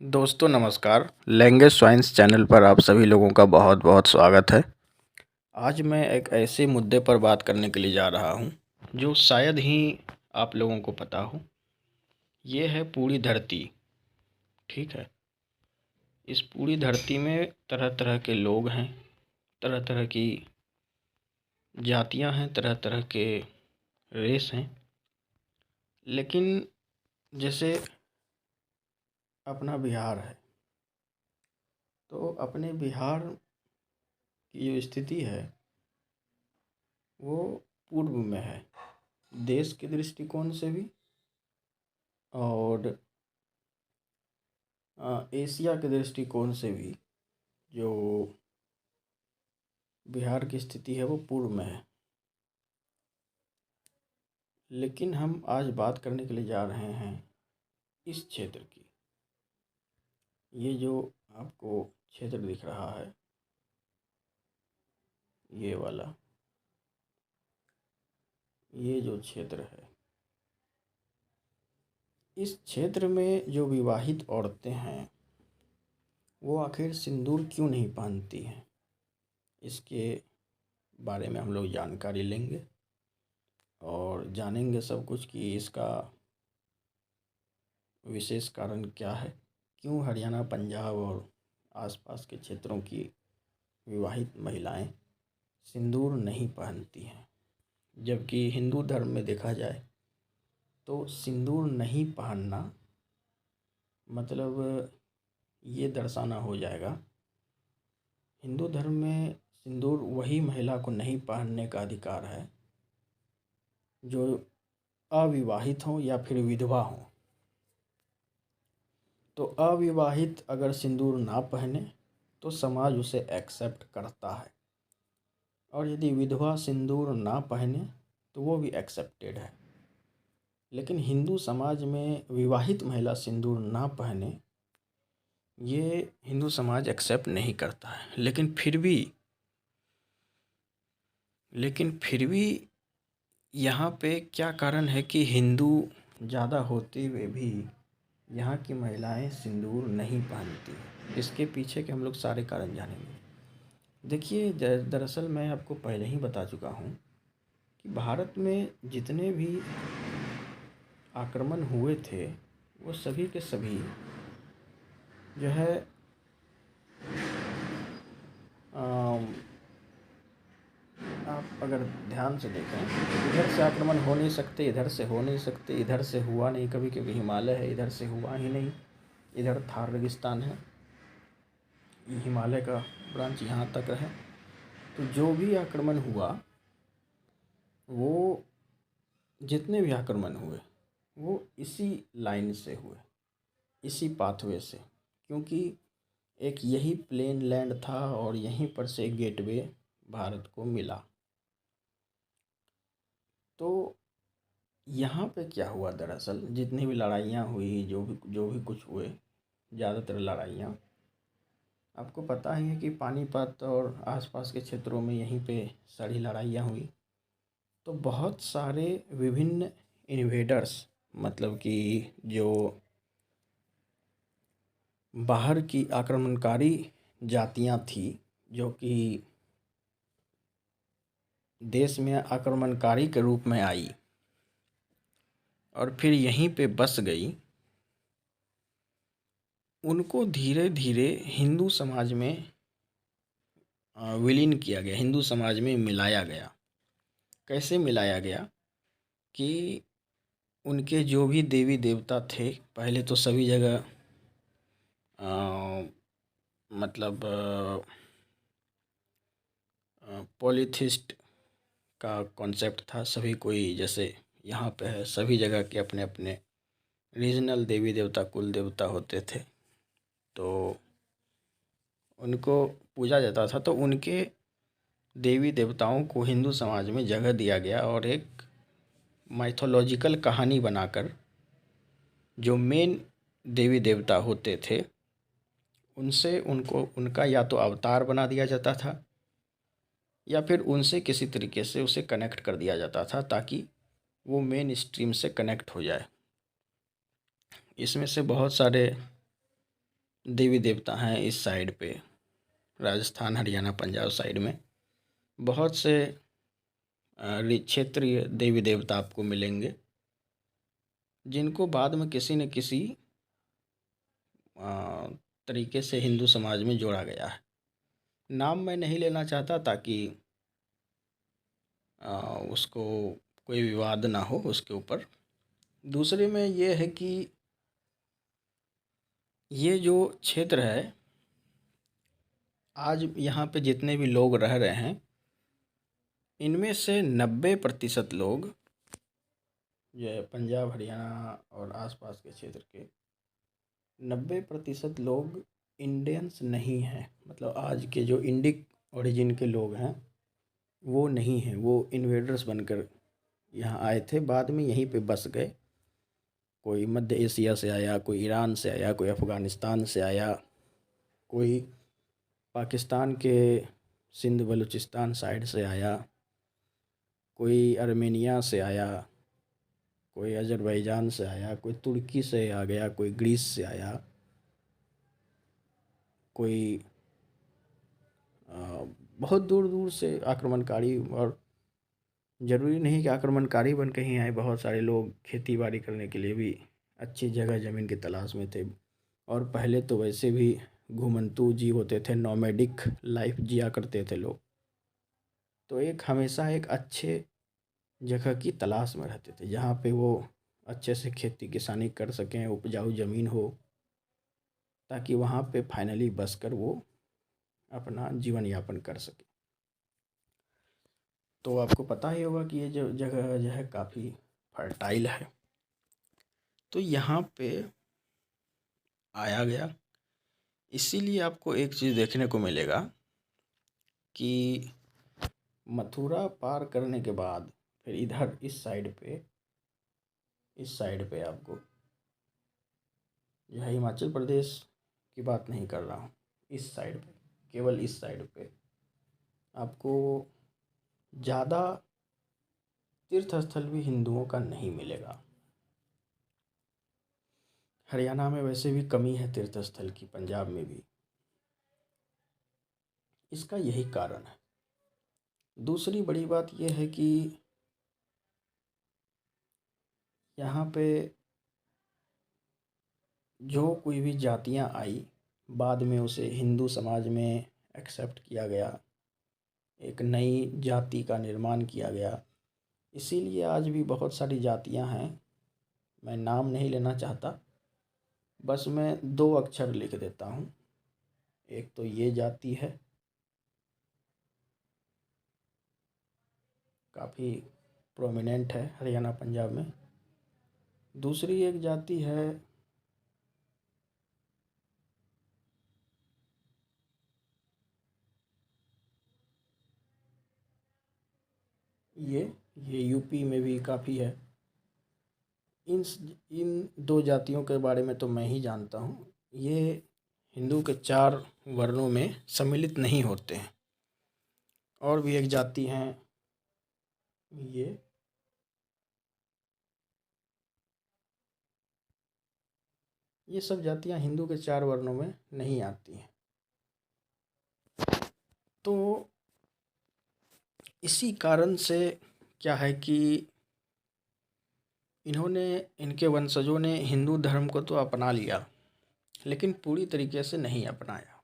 दोस्तों नमस्कार। Language science channel पर आप सभी लोगों का बहुत बहुत स्वागत है। आज मैं एक ऐसे मुद्दे पर बात करने के लिए जा रहा हूं जो शायद ही आप लोगों को पता हो। ये है पूरी धरती। ठीक है। इस पूरी धरती में तरह तरह के लोग हैं, तरह तरह की जातियां हैं, तरह तरह के रेस हैं। लेकिन जैसे अपना बिहार है, तो अपने बिहार की जो स्थिति है वो पूर्व में है, देश के दृष्टिकोण से भी और एशिया के दृष्टिकोण से भी। जो बिहार की स्थिति है वो पूर्व में है। लेकिन हम आज बात करने के लिए जा रहे हैं इस क्षेत्र की। ये जो आपको क्षेत्र दिख रहा है, ये वाला, ये जो क्षेत्र है, इस क्षेत्र में जो विवाहित औरतें हैं वो आखिर सिंदूर क्यों नहीं पहनती हैं, इसके बारे में हम लोग जानकारी लेंगे और जानेंगे सब कुछ कि इसका विशेष कारण क्या है, क्यों हरियाणा, पंजाब और आसपास के क्षेत्रों की विवाहित महिलाएं सिंदूर नहीं पहनती हैं। जबकि हिंदू धर्म में देखा जाए तो सिंदूर नहीं पहनना मतलब ये दर्शाना हो जाएगा। हिंदू धर्म में सिंदूर वही महिला को नहीं पहनने का अधिकार है जो अविवाहित हो या फिर विधवा हो। तो अविवाहित अगर सिंदूर ना पहने तो समाज उसे एक्सेप्ट करता है, और यदि विधवा सिंदूर ना पहने तो वो भी एक्सेप्टेड है। लेकिन हिंदू समाज में विवाहित महिला सिंदूर ना पहने, ये हिंदू समाज एक्सेप्ट नहीं करता है। लेकिन फिर भी यहाँ पे क्या कारण है कि हिंदू ज़्यादा होते हुए भी यहाँ की महिलाएं सिंदूर नहीं पहनती हैं? इसके पीछे के हम लोग सारे कारण जानेंगे। देखिए, दरअसल मैं आपको पहले ही बता चुका हूँ कि भारत में जितने भी आक्रमण हुए थे वो सभी के सभी जो है आप अगर ध्यान से देखें, इधर से आक्रमण हो नहीं सकते, इधर से हो नहीं सकते, इधर से हुआ नहीं कभी क्योंकि हिमालय है, इधर से हुआ ही नहीं। इधर थार रेगिस्तान है, ये हिमालय का ब्रांच यहाँ तक है। तो जो भी आक्रमण हुआ, वो जितने भी आक्रमण हुए वो इसी लाइन से हुए, इसी पाथवे से, क्योंकि एक यही प्लेन लैंड था और यहीं पर से गेटवे भारत को मिला। तो यहाँ पे क्या हुआ, दरअसल जितनी भी लड़ाइयाँ हुई, जो भी कुछ हुए, ज़्यादातर लड़ाइयाँ आपको पता ही है कि पानीपत और आसपास के क्षेत्रों में यहीं पे सारी लड़ाइयाँ हुई। तो बहुत सारे विभिन्न इन्वेडर्स, मतलब कि जो बाहर की आक्रमणकारी जातियां थी, जो कि देश में आक्रमणकारी के रूप में आई और फिर यहीं पे बस गई, उनको धीरे धीरे हिंदू समाज में विलीन किया गया, हिंदू समाज में मिलाया गया। कैसे मिलाया गया कि उनके जो भी देवी देवता थे, पहले तो सभी जगह मतलब पॉलीथिस्ट का कॉन्सेप्ट था। सभी कोई जैसे यहाँ पे है, सभी जगह के अपने अपने रीजनल देवी देवता, कुल देवता होते थे, तो उनको पूजा जाता था। तो उनके देवी देवताओं को हिंदू समाज में जगह दिया गया और एक माइथोलॉजिकल कहानी बनाकर जो मेन देवी देवता होते थे उनसे उनको उनका या तो अवतार बना दिया जाता था या फिर उनसे किसी तरीके से उसे कनेक्ट कर दिया जाता था ताकि वो मेन स्ट्रीम से कनेक्ट हो जाए। इसमें से बहुत सारे देवी देवता हैं इस साइड पे, राजस्थान हरियाणा पंजाब साइड में बहुत से क्षेत्रीय देवी देवता आपको मिलेंगे, जिनको बाद में किसी न किसी तरीके से हिंदू समाज में जोड़ा गया है। नाम मैं नहीं लेना चाहता ताकि उसको कोई विवाद ना हो उसके ऊपर। दूसरे में ये है कि ये जो क्षेत्र है, आज यहाँ पे जितने भी लोग रह रहे हैं, इनमें से 90% लोग जो है पंजाब हरियाणा और आसपास के क्षेत्र के 90% लोग इंडियंस नहीं हैं। मतलब आज के जो इंडिक ओरिजिन के लोग हैं वो नहीं हैं, वो इन्वेडर्स बनकर यहाँ आए थे, बाद में यहीं पे बस गए। कोई मध्य एशिया से आया, कोई ईरान से आया, कोई अफ़गानिस्तान से आया, कोई पाकिस्तान के सिंध बलूचिस्तान साइड से आया, कोई आर्मेनिया से आया, कोई अज़रबैजान से आया, कोई तुर्की से आ गया, कोई ग्रीस से आया, कोई बहुत दूर दूर से आक्रमणकारी। और ज़रूरी नहीं कि आक्रमणकारी बन के ही आए, बहुत सारे लोग खेती बाड़ी करने के लिए भी अच्छी जगह ज़मीन की तलाश में थे। और पहले तो वैसे भी घुमंतू जीव होते थे, नॉमेडिक लाइफ जिया करते थे लोग, तो एक हमेशा एक अच्छे जगह की तलाश में रहते थे जहाँ पे वो अच्छे से खेती किसानी कर सकें, उपजाऊ ज़मीन हो, ताकि वहाँ पे फाइनली बस कर वो अपना जीवन यापन कर सके। तो आपको पता ही होगा कि ये जो जगह जो है काफ़ी फर्टाइल है। तो यहाँ पे आया गया, इसीलिए आपको एक चीज़ देखने को मिलेगा कि मथुरा पार करने के बाद फिर इधर इस साइड पे आपको, यह हिमाचल प्रदेश की बात नहीं कर रहा हूँ, इस साइड पे, केवल इस साइड पे आपको ज़्यादा तीर्थ स्थल भी हिंदुओं का नहीं मिलेगा। हरियाणा में वैसे भी कमी है तीर्थ स्थल की, पंजाब में भी, इसका यही कारण है। दूसरी बड़ी बात यह है कि यहाँ पे जो कोई भी जातियाँ आई, बाद में उसे हिंदू समाज में एक्सेप्ट किया गया, एक नई जाति का निर्माण किया गया। इसीलिए आज भी बहुत सारी जातियाँ हैं, मैं नाम नहीं लेना चाहता, बस मैं 2 अक्षर लिख देता हूँ। एक तो ये जाति है, काफ़ी प्रोमिनेंट है हरियाणा पंजाब में। दूसरी एक जाति है, ये यूपी में भी काफ़ी है। इन इन 2 जातियों के बारे में तो मैं ही जानता हूँ। ये हिंदू के 4 वर्णों में सम्मिलित नहीं होते हैं। और भी एक जाति हैं, ये सब जातियाँ हिंदू के 4 वर्णों में नहीं आती हैं। तो इसी कारण से क्या है कि इनके वंशजों ने हिंदू धर्म को तो अपना लिया, लेकिन पूरी तरीके से नहीं अपनाया,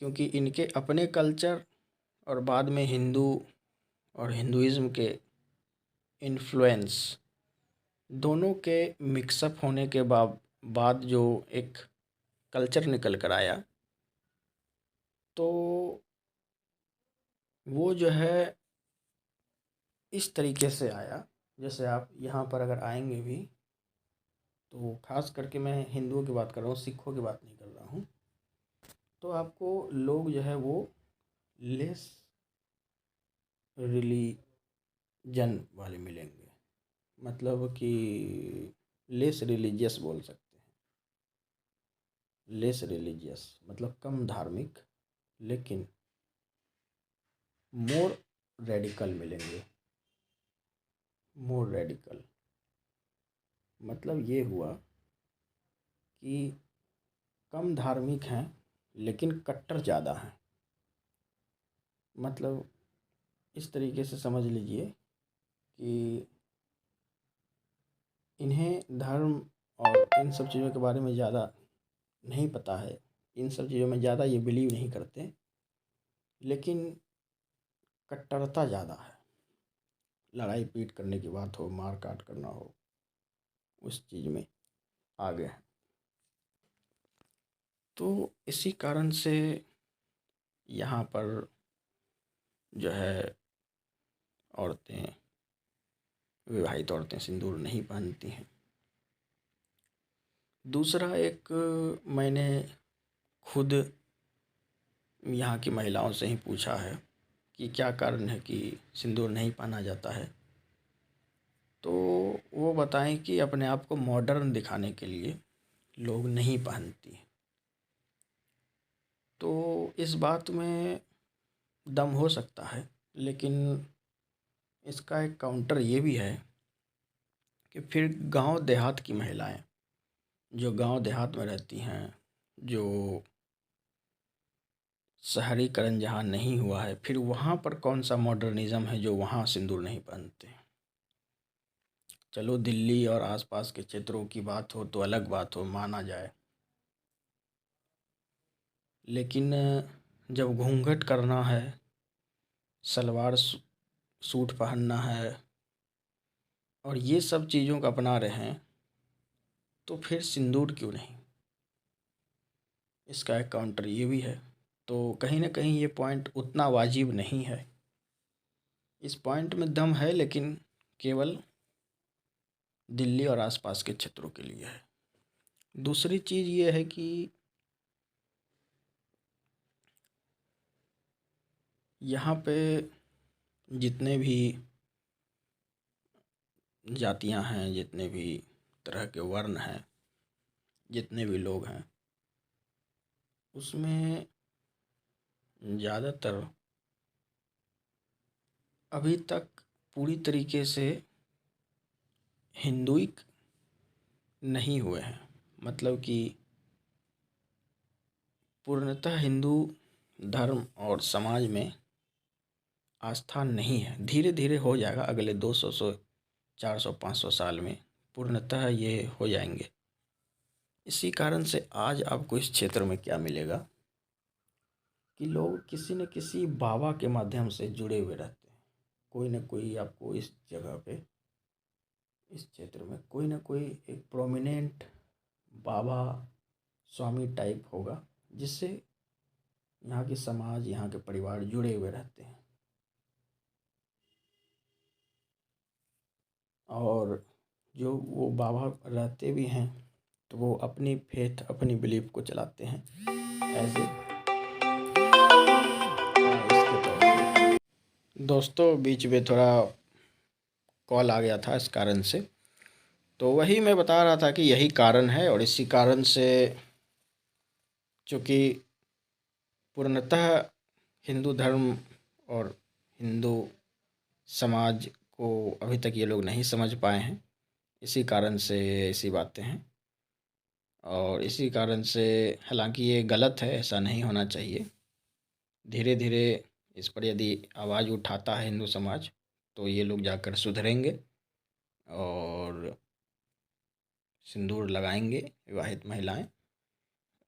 क्योंकि इनके अपने कल्चर और बाद में हिंदू और हिंदुइज़्म के इन्फ्लुएंस दोनों के मिक्सअप होने के बाद जो एक कल्चर निकल कर आया, तो वो जो है इस तरीके से आया। जैसे आप यहाँ पर अगर आएंगे भी, तो ख़ास करके मैं हिंदुओं की बात कर रहा हूँ, सिखों की बात नहीं कर रहा हूँ, तो आपको लोग जो है वो लेस रिलीजन वाले मिलेंगे, मतलब कि लेस रिलीजियस बोल सकते हैं। लेस रिलीजियस मतलब कम धार्मिक, लेकिन मोर रेडिकल मिलेंगे। मोर रेडिकल मतलब ये हुआ कि कि कम धार्मिक हैं लेकिन कट्टर ज़्यादा हैं। मतलब इस तरीके से समझ लीजिए कि इन्हें धर्म और इन सब चीज़ों के बारे में ज़्यादा नहीं पता है, इन सब चीज़ों में ज़्यादा ये बिलीव नहीं करते, लेकिन कट्टरता ज़्यादा है। लड़ाई पीट करने की बात हो, मार काट करना हो, उस चीज़ में आगे हैं। तो इसी कारण से यहाँ पर जो है औरतें, विवाहित औरतें सिंदूर नहीं पहनती हैं। दूसरा एक मैंने खुद यहाँ की महिलाओं से ही पूछा है कि क्या कारण है कि सिंदूर नहीं पहना जाता है, तो वो बताएं कि अपने आप को मॉडर्न दिखाने के लिए लोग नहीं पहनती। तो इस बात में दम हो सकता है, लेकिन इसका एक काउंटर ये भी है कि फिर गांव देहात की महिलाएं जो गांव देहात में रहती हैं, जो शहरीकरण जहाँ नहीं हुआ है, फिर वहाँ पर कौन सा मॉडर्निज़्म है जो वहाँ सिंदूर नहीं पहनते। चलो दिल्ली और आसपास के क्षेत्रों की बात हो तो अलग बात हो, माना जाए, लेकिन जब घूंघट करना है, सलवार सूट पहनना है और ये सब चीज़ों को अपना रहे हैं, तो फिर सिंदूर क्यों नहीं। इसका एक काउंटर ये भी है। तो कहीं ना कहीं ये पॉइंट उतना वाजिब नहीं है। इस पॉइंट में दम है, लेकिन केवल दिल्ली और आसपास के क्षेत्रों के लिए है। दूसरी चीज़ ये है कि यहाँ पे जितने भी जातियाँ हैं, जितने भी तरह के वर्ण हैं, जितने भी लोग हैं, उसमें ज़्यादातर अभी तक पूरी तरीके से हिंदुई नहीं हुए हैं। मतलब कि पूर्णतः हिंदू धर्म और समाज में आस्था नहीं है। धीरे धीरे हो जाएगा, अगले 200 400 500 साल में पूर्णतः ये हो जाएंगे। इसी कारण से आज आपको इस क्षेत्र में क्या मिलेगा कि लोग किसी न किसी बाबा के माध्यम से जुड़े हुए रहते हैं। कोई ना कोई आपको इस जगह पे, इस क्षेत्र में कोई ना कोई एक प्रोमिनेंट बाबा स्वामी टाइप होगा, जिससे यहाँ के समाज, यहाँ के परिवार जुड़े हुए रहते हैं। और जो वो बाबा रहते भी हैं तो वो अपनी फेथ, अपनी बिलीफ को चलाते हैं ऐसे। दोस्तों बीच में थोड़ा कॉल आ गया था, इस कारण से। तो वही मैं बता रहा था कि यही कारण है, और इसी कारण से चूँकि पूर्णतः हिंदू धर्म और हिंदू समाज को अभी तक ये लोग नहीं समझ पाए हैं, इसी कारण से ऐसी बातें हैं। और इसी कारण से, हालांकि ये गलत है, ऐसा नहीं होना चाहिए। धीरे धीरे इस पर यदि आवाज़ उठाता है हिंदू समाज, तो ये लोग जाकर सुधरेंगे और सिंदूर लगाएंगे विवाहित महिलाएं।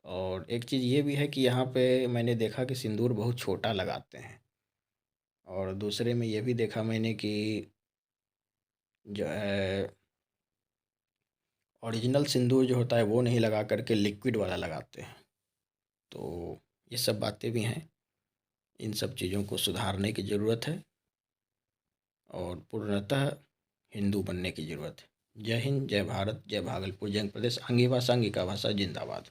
और एक चीज़ ये भी है कि यहाँ पे मैंने देखा कि सिंदूर बहुत छोटा लगाते हैं। और दूसरे में ये भी देखा मैंने कि जो है ओरिजिनल सिंदूर जो होता है वो नहीं लगा करके लिक्विड वाला लगाते हैं। तो ये सब बातें भी हैं, इन सब चीज़ों को सुधारने की ज़रूरत है और पूर्णतः हिंदू बनने की ज़रूरत है। जय हिंद, जय भारत, जय भागलपुर, जय प्रदेश। अंगी भाषा, अंगिका भाषा जिंदाबाद।